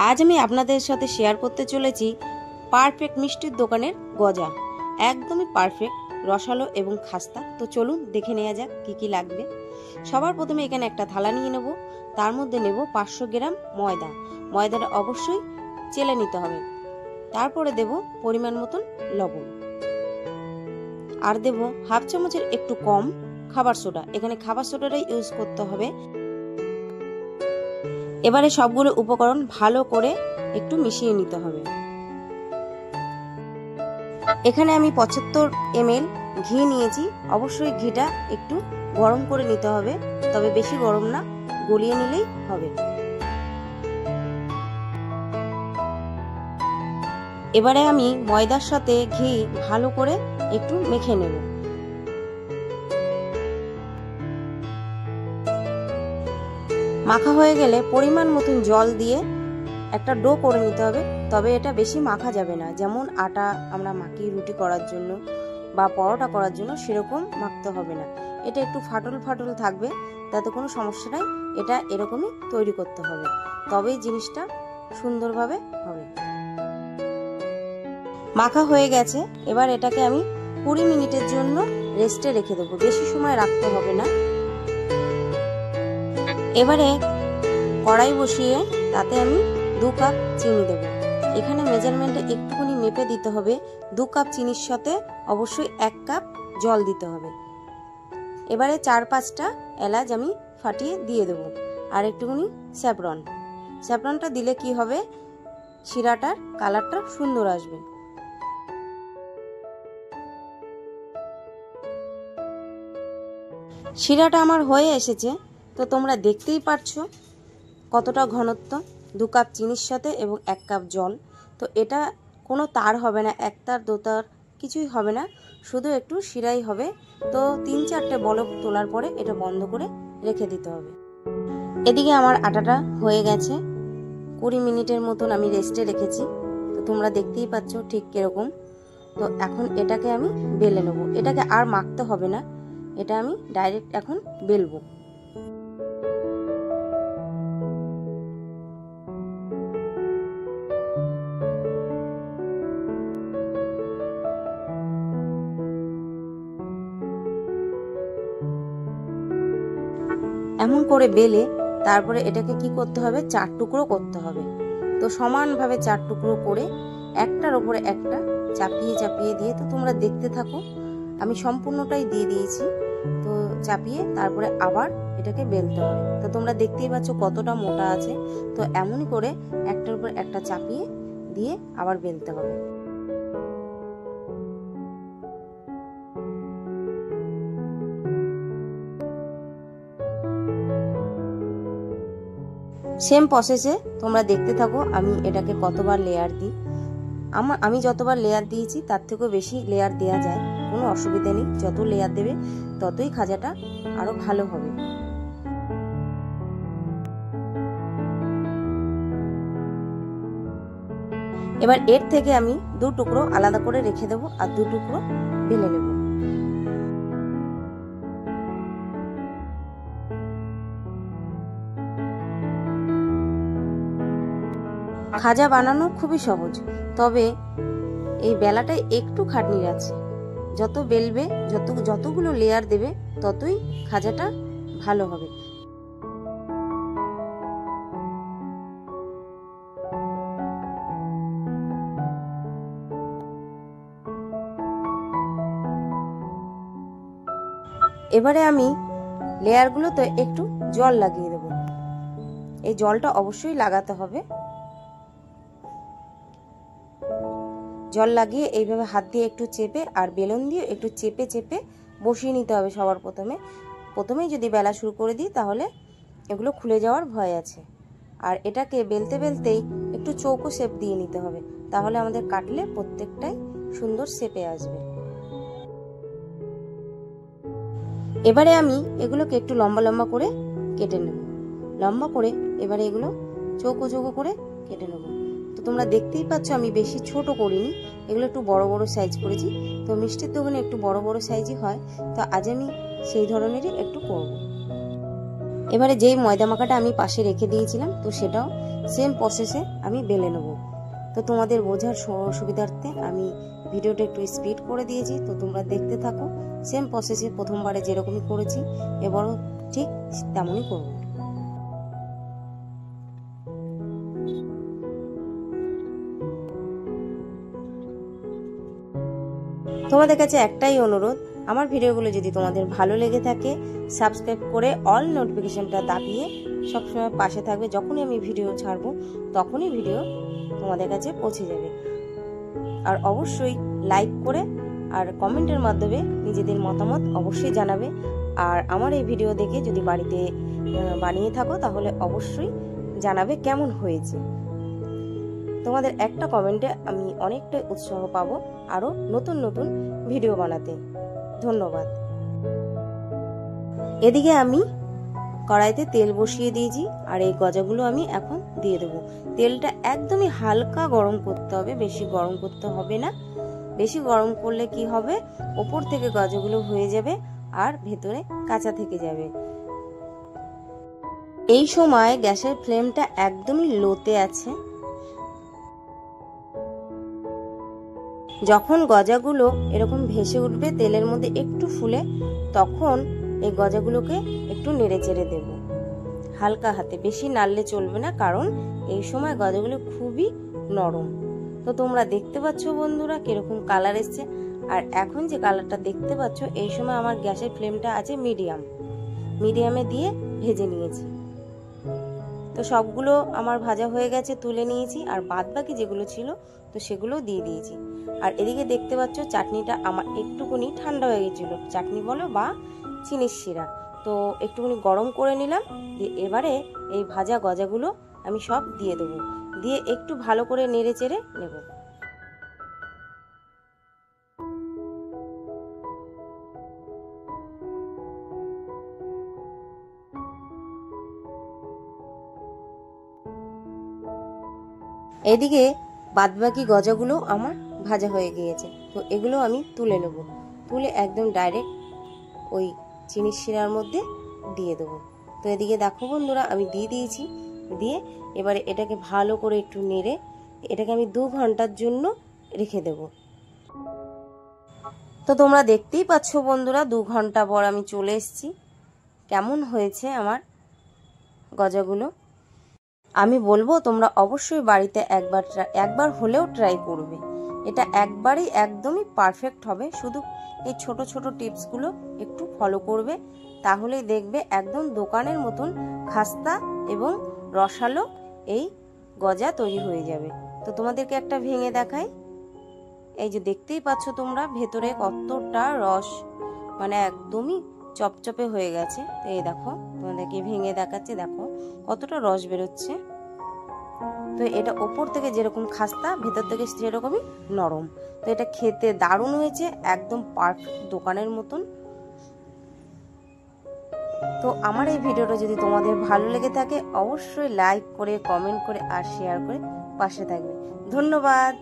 আজ আমি আপনাদের সাথে শেয়ার করতে চলেছি পারফেক্ট মিষ্টির দোকানের গজা। একদমই পারফেক্ট, রসালো এবং খাস্তা। তো চলুন দেখে নেওয়া যাক কি কি লাগবে। সবার প্রথমে এখানে একটা থালা নিয়ে নেব, তার মধ্যে নেব 500 গ্রাম ময়দা। ময়দাটা অবশ্যই চেলে নিতে হবে। তারপরে দেব পরিমাণ মতন লবণ, আর দেব হাফ চামচের একটু কম খাবার সোডা। এখানে খাবার সোডাটাই ইউজ করতে হবে। এবারে সবগুলো উপকরণ ভালো করে একটু মিশিয়ে নিতে হবে। এখানে আমি 75 ml ঘি নিয়েছি। অবশ্যই ঘিটা একটু গরম করে নিতে হবে, তবে বেশি গরম না, গলিয়ে নিলেই হবে। এবারে আমি ময়দার সাথে ঘি ভালো করে একটু মেখে নেব। মাখা হয়ে গেলে পরিমাণ মতন জল দিয়ে একটা ডো করে নিতে হবে। তবে এটা বেশি মাখা যাবে না, যেমন আটা আমরা মাখি রুটি করার জন্য বা পরোটা করার জন্য সেরকম মাখতে হবে না। এটা একটু ফাটল ফাটল থাকবে, তাতে কোনো সমস্যা নাই। এটা এরকমই তৈরি করতে হবে, তবেই জিনিসটা সুন্দরভাবে হবে। মাখা হয়ে গেছে। এবার এটাকে আমি 20 মিনিটের জন্য রেস্টে রেখে দেবো, বেশি সময় রাখতে হবে না। এবারে কড়াই বসিয়ে তাতে আমি 2 কাপ চিনি দেব। এখানে মেজারমেন্টে একটুখানি মেপে দিতে হবে। 2 কাপ চিনির সাথে অবশ্যই 1 কাপ জল দিতে হবে। এবারে 4-5টা এলাচ আমি ফাটিয়ে দিয়ে দেব, আর একটুখানি স্যাফরনটা দিলে কি হবে, শিরাটার কালারটা সুন্দর আসবে। শিরাটা আমার হয়ে এসেছে, তো তোমরা দেখতেই পারছো কতটা ঘনত্ব। 2 কাপ চিনির সাথে এবং 1 কাপ জল। তো এটা কোনো তার হবে না, 1 তার 2 তার কিছুই হবে না, শুধু একটু শিরাই হবে। তো 3-4টে বলক তোলার পরে এটা বন্ধ করে রেখে দিতে হবে। এদিকে আমার আটাটা হয়ে গেছে। 20 মিনিটের মতন আমি রেস্টে রেখেছি। তো তোমরা দেখতেই পাচ্ছ ঠিক কিরকম। তো এখন এটাকে আমি বেলে নেব। এটাকে আর মাখতে হবে না, এটা আমি ডাইরেক্ট এখন বেলবো। এমন করে বেলে তারপরে এটাকে কি করতে হবে, 4 টুকরো করতে হবে। তো সমানভাবে 4 টুকরো করে একটার উপরে একটা চাপিয়ে চাপিয়ে দিয়ে, তো তোমরা দেখতে থাকো, আমি সম্পূর্ণটাই দিয়ে দিয়েছি। তো চাপিয়ে তারপরে আবার এটাকে বেলতে হবে। তো তোমরা দেখতেই পাচ্ছ কতটা মোটা আছে। তো এমনই করে একটার উপর একটা চাপিয়ে দিয়ে আবার বেলতে হবে। সেম প্রসেসে তোমরা দেখতে থাকো আমি এটাকে কতবার লেয়ার দিই। আমি যতবার লেয়ার দিয়েছি তার থেকেও বেশি লেয়ার দেওয়া যায়, কোনো অসুবিধা নেই। যত লেয়ার দেবে ততই খাজাটা আরো ভালো হবে। এবার এর থেকে আমি 2 টুকরো আলাদা করে রেখে দেবো, আর 2 টুকরো বেলে নেব। খাজা বানানো খুবই সহজ, তবে এই বেলাটায় একটু খাটনির আছে। যত বেলবে, যতগুলো লেয়ার দেবে, ততই খাজাটা ভালো হবে। এবারে আমি লেয়ারগুলোতে একটু জল লাগিয়ে দেব। এই জলটা অবশ্যই লাগাতে হবে। জল লাগিয়ে এইভাবে হাত দিয়ে একটু চেপে আর বেলুন দিয়ে একটু চেপে চেপে বসিয়ে নিতে হবে। সবার প্রথমেই যদি বেলা শুরু করে দিই তাহলে এগুলো খুলে যাওয়ার ভয় আছে। আর এটাকে বেলতে বেলতেই একটু চৌকো শেপ দিয়ে নিতে হবে, তাহলে আমাদের কাটলে প্রত্যেকটাই সুন্দর শেপে আসবে। এবারে আমি এগুলোকে একটু লম্বা লম্বা করে কেটে নেব। লম্বা করে এবারে এগুলো চৌকো চৌকো করে কেটে নেব। তো তোমরা দেখতেই পাচ্ছ আমি বেশি ছোট করিনি, এগুলো একটু বড় বড় সাইজ করেছি। তো মিষ্টির দোকানে একটু বড় বড় সাইজই হয়, তো আজ আমি সেই ধরনেরই একটু করব। এবারে যেই ময়দা মাখাটা আমি পাশে রেখে দিয়েছিলাম, তো সেটাও সেম প্রসেসে আমি বেলে নেব। তো তোমাদের বোঝার সুবিধার্থে আমি ভিডিওটা একটু স্পিড করে দিয়েছি, তো তোমরা দেখতে থাকো। সেম প্রসেসে প্রথমবারে যেরকমই করেছি এবারও ঠিক তেমনই করব। তোমাদের কাছে একটাই অনুরোধ, আমার ভিডিওগুলো যদি তোমাদের ভালো লেগে থাকে সাবস্ক্রাইব করে অল নোটিফিকেশনটা দাবিয়ে সবসময় পাশে থাকবে। যখনই আমি ভিডিও ছাড়বো তখনই ভিডিও তোমাদের কাছে পৌঁছে যাবে। আর অবশ্যই লাইক করে আর কমেন্টের মাধ্যমে নিজেদের মতামত অবশ্যই জানাবে। আর আমার এই ভিডিও দেখে যদি বাড়িতে বানিয়ে থাকো তাহলে অবশ্যই জানাবে কেমন হয়েছে। তোমাদের একটা কমেন্টে আমি অনেকটাই উৎসাহ পাবো আরো নতুন নতুন ভিডিও বানাতে। ধন্যবাদ। এদিকে আমি কড়াইতে তেল বসিয়ে দিয়েছি আর এই গজাগুলো আমি এখন দিয়ে দেবো। তেলটা একদমই হালকা গরম করতে হবে, বেশি গরম করতে হবে না। বেশি গরম করলে কি হবে, ওপর থেকে গজাগুলো হয়ে যাবে আর ভেতরে কাঁচা থেকে যাবে। এই সময় গ্যাসের ফ্লেমটা একদমই লোতে আছে। যখন গজাগুলো এরকম ভেসে উঠবে তেলের মধ্যে একটু ফুলে, তখন এই গজাগুলোকে একটু নেড়ে চেড়ে দেব হালকা হাতে। বেশি নাড়লে চলবে না, কারণ এই সময় গজাগুলো খুবই নরম। তো তোমরা দেখতে পাচ্ছ বন্ধুরা কিরকম কালার এসছে। আর এখন যে কালারটা দেখতে পাচ্ছ, এই সময় আমার গ্যাসের ফ্লেমটা আছে মিডিয়ামে দিয়ে ভেজে নিয়েছি। তো সবগুলো আমার ভাজা হয়ে গেছে, তুলে নিয়েছি। আর বাদ বাকি যেগুলো ছিল তো সেগুলো দিয়ে দিয়েছি। আর এদিকে দেখতে পাচ্ছ চাটনিটা আমার একটুখানি ঠান্ডা হয়ে গেছিলো, চাটনি বলো বা চিনির শিরা। তো একটুখানি গরম করে নিলাম। এবারে এই ভাজা গজাগুলো আমি সব দিয়ে দেবো, দিয়ে একটু ভালো করে নেড়ে চেড়ে নেব। এদিকে বাদবাকি গজাগুলো আমার ভাজা হয়ে গিয়েছে, তো এগুলো আমি তুলে নেব। তুলে একদম ডাইরেক্ট ওই চিনির শিরার মধ্যে দিয়ে দেবো। তো এদিকে দেখো বন্ধুরা আমি দিয়ে দিয়েছি। দিয়ে এবারে এটাকে ভালো করে একটু নেড়ে এটাকে আমি 2 ঘন্টার জন্য রেখে দেব। তো তোমরা দেখতেই পাচ্ছ বন্ধুরা 2 ঘন্টা পর আমি চলে এসেছি। কেমন হয়েছে আমার গজাগুলো আমি বলবো তোমরা অবশ্যই বাড়িতে একবার হলেও ট্রাই করবে। এটা একবারই একদমই পারফেক্ট হবে। শুধু এই ছোট ছোট টিপসগুলো একটু ফলো করবে, তাহলেই দেখবে একদম দোকানের মতন খাস্তা এবং রসালো এই গজা তৈরি হয়ে যাবে। তো তোমাদেরকে একটা ভেঙে দেখাই। এই যে দেখতেই পাচ্ছ তোমরা ভেতরে কতটা রস, মানে একদমই চপচপে হয়ে গেছে। তো এই দেখো তোমাদেরকে ভেঙে দেখাচ্ছে, দেখো কতটা রস বেরোচ্ছে। তো এটা ওপর থেকে যেরকম খাস্তা, ভেতর থেকে সেরকমই নরম। তো এটা খেতে দারুণ হয়েছে, একদম পারফেক্ট দোকানের মতন। তো আমার এই ভিডিওটা যদি তোমাদের ভালো লেগে থাকে অবশ্যই লাইক করে, কমেন্ট করে আর শেয়ার করে পাশে থাকবে। ধন্যবাদ।